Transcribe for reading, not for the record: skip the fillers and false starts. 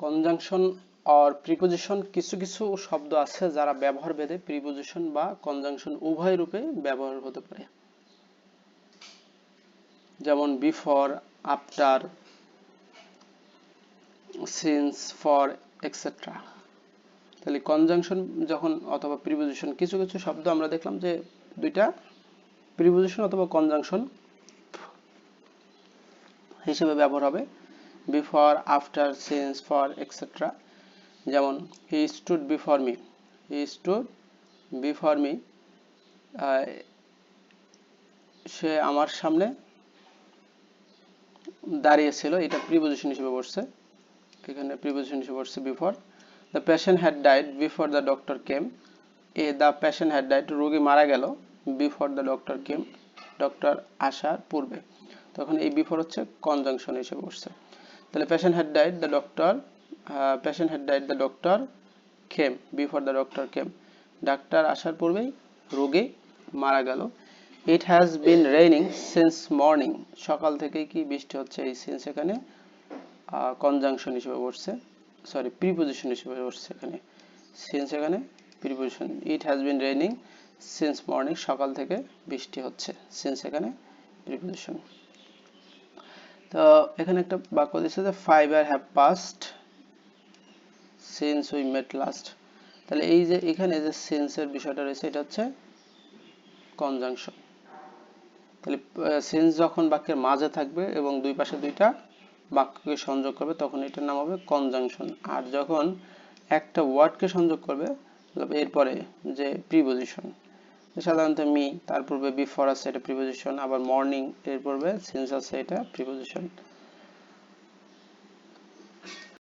Conjunction আর preposition, কিছু কিছু শব্দ আছে যারা ব্যবহার ভেদে প্রিপোজিশন বা কনজাংশন উভয় রূপে ব্যবহার হতে পারে, যেমন before, after, since, for, etcetera. তাহলে কনজাংশন যখন অথবা প্রিপোজিশন, কিছু কিছু শব্দ আমরা দেখলাম যে দুইটা প্রিপোজিশন অথবা কনজাংশন হিসেবে ব্যবহার হবে, before, after, since, for, etcetera. যেমন he stood before me, he stood before me, সে আমার সামনে দাঁড়িয়েছিল, এটা প্রিপোজিশন হিসেবে বসছে, এখানে প্রিপোজিশন হিসেবে বসছে before. The patient had died before the doctor came, the patient had died, রোগী মারা গেল, before the doctor came, doctor আসার পূর্বে। তখন এই বিফোর হচ্ছে কনজাংশন হিসেবে বসছে। তাহলে patient had died the doctor came before the doctor came, doctor আসার পূর্বেই রোগী মারা গেল। It has been raining since morning, সকাল থেকেই কি বৃষ্টি হচ্ছে, এই সিন্স এখানে কনজাংশন হিসেবে বসছে, সরি প্রিপোজিশন হিসেবে বসছে, এখানে সিন্স এখানে preposition. It has been raining since morning, সকাল থেকে বৃষ্টি হচ্ছে, সিন্স এখানে প্রিপোজিশন। তো এখানে একটা বাক্য দিচ্ছে যে 5 years have passed since we met last। তাহলে এই যে এখানে যে সিন্স এর বিষয়টা রয়েছে, এটা হচ্ছে কনজাংশন। তাহলে সিন্স যখন বাক্যের মাঝে থাকবে এবং দুই পাশে দুইটা বাক্যকে সংযোগ করবে তখন এটার নাম হবে কনজাংশন। আর যখন একটা ওয়ার্ডকে সংযোগ করবে এরপরে যে প্রিপোজিশন, সাধারণত মি, তার পূর্বে বিফোর আছে, এটা প্রিপোজিশন, আবার মর্নিং এর পূর্বে সিন্স আছে, এটা প্রিপোজিশন।